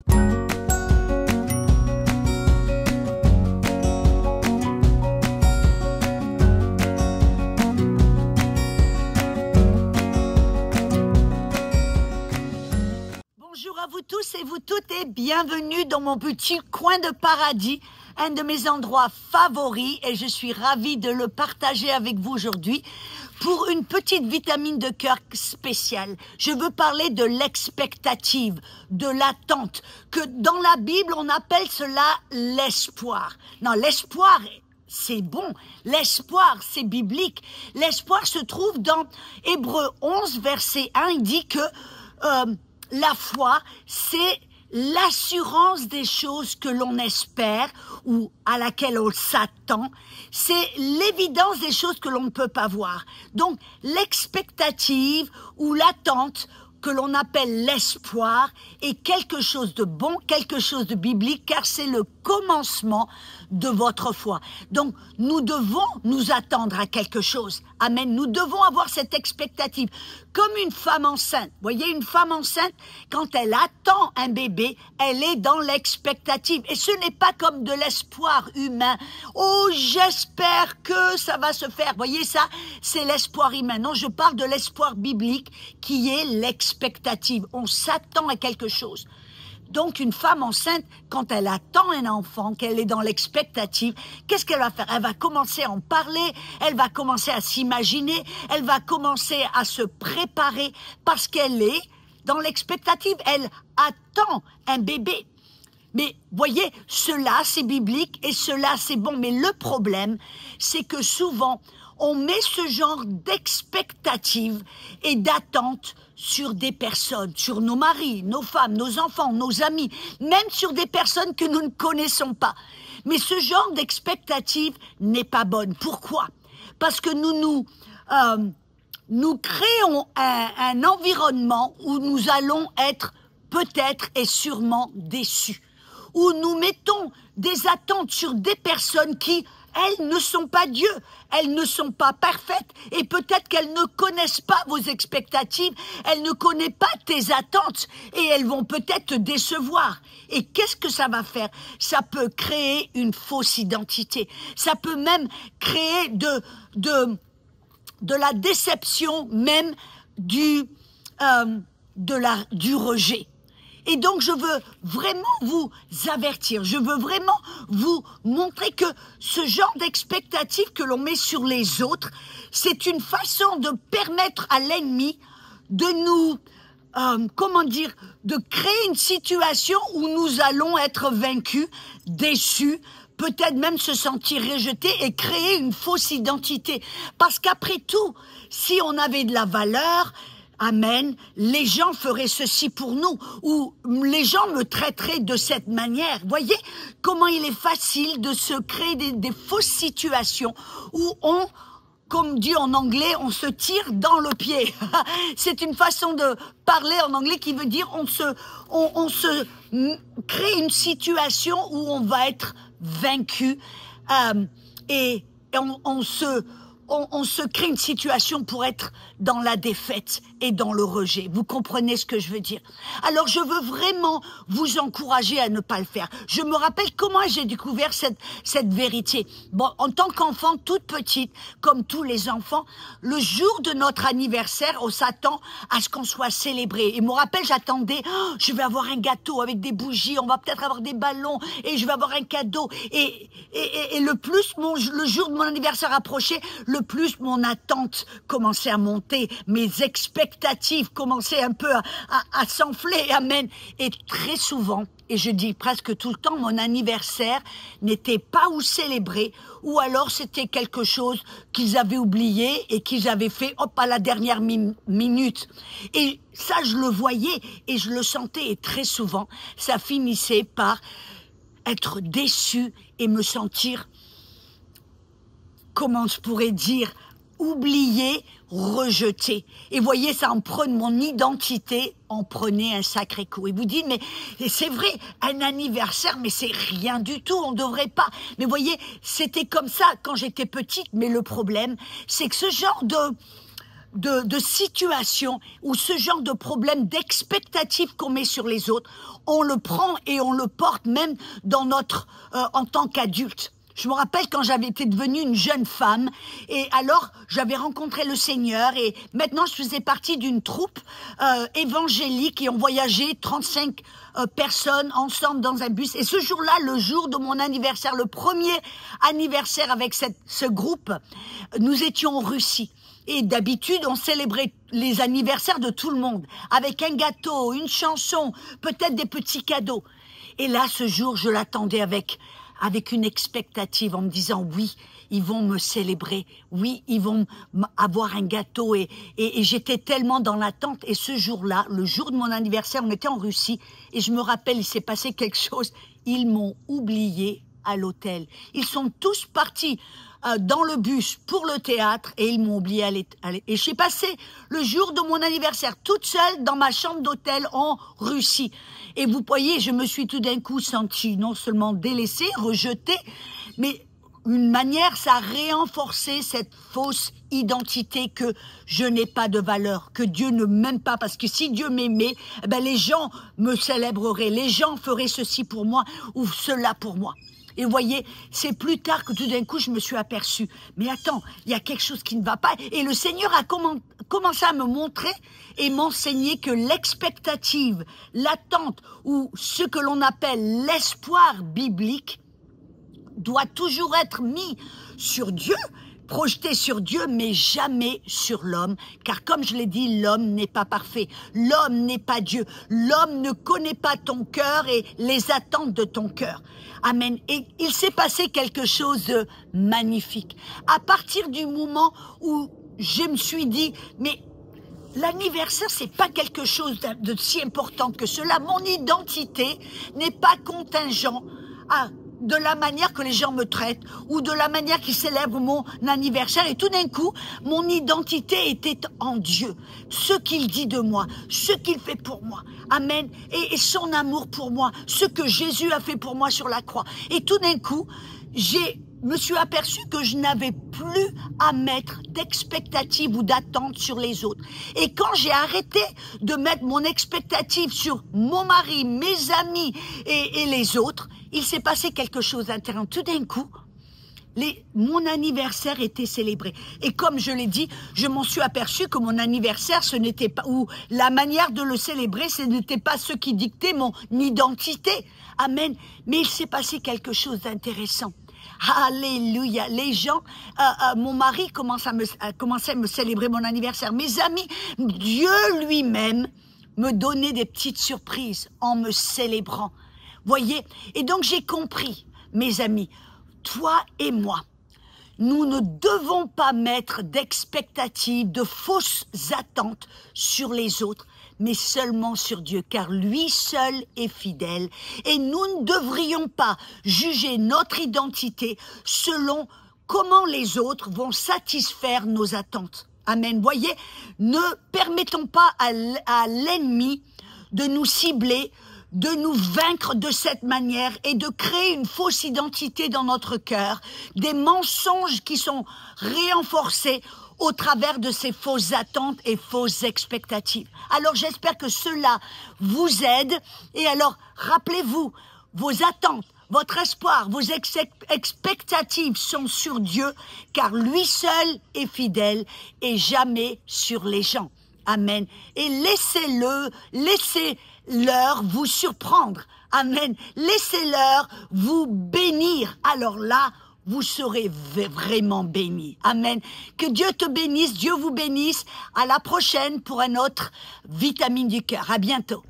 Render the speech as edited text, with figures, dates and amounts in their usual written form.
Bonjour à vous tous et vous toutes et bienvenue dans mon petit coin de paradis, un de mes endroits favoris, et je suis ravie de le partager avec vous aujourd'hui pour une petite vitamine de cœur spéciale. Je veux parler de l'expectative, de l'attente, que dans la Bible on appelle cela l'espoir. Non, l'espoir, c'est bon. L'espoir, c'est biblique. L'espoir se trouve dans Hébreux 11, verset 1. Il dit que la foi, c'est l'assurance des choses que l'on espère ou à laquelle on s'attend. C'est l'évidence des choses que l'on ne peut pas voir. Donc, l'expectative ou l'attente que l'on appelle l'espoir est quelque chose de bon, quelque chose de biblique, car c'est le commencement de votre foi. Donc, nous devons nous attendre à quelque chose. Amen. Nous devons avoir cette expectative. Comme une femme enceinte. Vous voyez, une femme enceinte, quand elle attend un bébé, elle est dans l'expectative. Et ce n'est pas comme de l'espoir humain. Oh, j'espère que ça va se faire. Vous voyez ça? C'est l'espoir humain. Non, je parle de l'espoir biblique qui est l'expectative. On s'attend à quelque chose. Donc, une femme enceinte, quand elle attend un enfant, qu'elle est dans l'expectative, qu'est-ce qu'elle va faire? Elle va commencer à en parler, elle va commencer à s'imaginer, elle va commencer à se préparer parce qu'elle est dans l'expectative. Elle attend un bébé. Mais voyez, cela c'est biblique et cela c'est bon. Mais le problème, c'est que souvent, on met ce genre d'expectative et d'attente sur des personnes, sur nos maris, nos femmes, nos enfants, nos amis, même sur des personnes que nous ne connaissons pas. Mais ce genre d'expectative n'est pas bonne. Pourquoi? Parce que nous créons un environnement où nous allons être peut-être et sûrement déçus, où nous mettons des attentes sur des personnes qui, elles ne sont pas Dieu, elles ne sont pas parfaites et peut-être qu'elles ne connaissent pas vos expectatives, elles ne connaissent pas tes attentes et elles vont peut-être te décevoir. Et qu'est-ce que ça va faire? Ça peut créer une fausse identité, ça peut même créer de la déception, même du rejet. Et donc, je veux vraiment vous avertir, je veux vraiment vous montrer que ce genre d'expectative que l'on met sur les autres, c'est une façon de permettre à l'ennemi de nous, de créer une situation où nous allons être vaincus, déçus, peut-être même se sentir rejetés et créer une fausse identité. Parce qu'après tout, si on avait de la valeur, amen, les gens feraient ceci pour nous, ou les gens me traiteraient de cette manière. Voyez comment il est facile de se créer des fausses situations où on, comme dit en anglais, on se tire dans le pied. C'est une façon de parler en anglais qui veut dire on se crée une situation où on va être vaincu et on se crée une situation pour être dans la défaite et dans le rejet. Vous comprenez ce que je veux dire? Alors, je veux vraiment vous encourager à ne pas le faire. Je me rappelle comment j'ai découvert cette vérité. Bon, en tant qu'enfant toute petite, comme tous les enfants, le jour de notre anniversaire, on s'attend à ce qu'on soit célébré. Et je me rappelle, j'attendais, je vais avoir un gâteau avec des bougies, on va peut-être avoir des ballons, et je vais avoir un cadeau. Et le jour de mon anniversaire approchait, le plus mon attente commençait à monter, mes expectatives commençaient un peu à s'enfler, amen. Et très souvent, et je dis presque tout le temps, mon anniversaire n'était pas ou célébré, ou alors c'était quelque chose qu'ils avaient oublié et qu'ils avaient fait, à la dernière minute. Et ça, je le voyais et je le sentais, et très souvent, ça finissait par être déçu et me sentir, comment je pourrais dire, oublié, rejeté. Et voyez, ça en prenait mon identité, en prenait un sacré coup. Et vous dites, mais c'est vrai, un anniversaire, mais c'est rien du tout, on ne devrait pas. Mais voyez, c'était comme ça quand j'étais petite, mais le problème, c'est que ce genre de situations ou ce genre de problème d'expectative qu'on met sur les autres, on le prend et on le porte même dans notre en tant qu'adulte. Je me rappelle quand j'avais été devenue une jeune femme et alors j'avais rencontré le Seigneur et maintenant je faisais partie d'une troupe évangélique et on voyageait 35 personnes ensemble dans un bus. Et ce jour-là, le jour de mon anniversaire, le premier anniversaire avec ce groupe, nous étions en Russie. Et d'habitude, on célébrait les anniversaires de tout le monde avec un gâteau, une chanson, peut-être des petits cadeaux. Et là, ce jour, je l'attendais avec une expectative en me disant oui, ils vont me célébrer, oui, ils vont avoir un gâteau et j'étais tellement dans l'attente. Et ce jour-là, le jour de mon anniversaire, on était en Russie et je me rappelle, il s'est passé quelque chose. Ils m'ont oublié à l'hôtel. Ils sont tous partis dans le bus pour le théâtre et ils m'ont oublié et j'ai passé le jour de mon anniversaire toute seule dans ma chambre d'hôtel en Russie. Et vous voyez, je me suis tout d'un coup sentie non seulement délaissée, rejetée, mais une manière, ça a renforcé cette fausse identité que je n'ai pas de valeur, que Dieu ne m'aime pas, parce que si Dieu m'aimait, ben les gens me célébreraient, les gens feraient ceci pour moi ou cela pour moi. Et vous voyez, c'est plus tard que tout d'un coup, je me suis aperçue. Mais attends, il y a quelque chose qui ne va pas. Et le Seigneur a commencé à me montrer et m'enseigner que l'expectative, l'attente ou ce que l'on appelle l'espoir biblique doit toujours être mis sur Dieu, projeté sur Dieu, mais jamais sur l'homme. Car comme je l'ai dit, l'homme n'est pas parfait. L'homme n'est pas Dieu. L'homme ne connaît pas ton cœur et les attentes de ton cœur. Amen. Et il s'est passé quelque chose de magnifique. À partir du moment où je me suis dit, mais l'anniversaire, c'est pas quelque chose de si important que cela. Mon identité n'est pas contingent de la manière que les gens me traitent ou de la manière qu'ils célèbrent mon anniversaire. Et tout d'un coup, mon identité était en Dieu. Ce qu'il dit de moi, ce qu'il fait pour moi. Amen. Et son amour pour moi, ce que Jésus a fait pour moi sur la croix. Et tout d'un coup, me suis aperçue que je n'avais plus à mettre d'expectative ou d'attente sur les autres. Et quand j'ai arrêté de mettre mon expectative sur mon mari, mes amis et les autres, il s'est passé quelque chose d'intéressant. Tout d'un coup, mon anniversaire était célébré. Et comme je l'ai dit, je m'en suis aperçue que mon anniversaire, ce n'était pas, ou la manière de le célébrer, ce n'était pas ce qui dictait mon identité. Amen. Mais il s'est passé quelque chose d'intéressant. Alléluia. Les gens, mon mari commençait à me célébrer mon anniversaire. Mes amis, Dieu lui-même me donnait des petites surprises en me célébrant. Voyez? Et donc j'ai compris, mes amis, toi et moi, nous ne devons pas mettre d'expectatives, de fausses attentes sur les autres, mais seulement sur Dieu, car lui seul est fidèle. Et nous ne devrions pas juger notre identité selon comment les autres vont satisfaire nos attentes. Amen. Voyez, ne permettons pas à l'ennemi de nous cibler, de nous vaincre de cette manière et de créer une fausse identité dans notre cœur, des mensonges qui sont renforcés au travers de ces fausses attentes et fausses expectatives. Alors j'espère que cela vous aide et alors rappelez-vous, vos attentes, votre espoir, vos expectatives sont sur Dieu car lui seul est fidèle et jamais sur les gens. Amen. Et laissez-leur vous surprendre. Amen. Laissez-leur vous bénir. Alors là, vous serez vraiment bénis. Amen. Que Dieu te bénisse, Dieu vous bénisse. À la prochaine pour un autre Vitamine du cœur. À bientôt.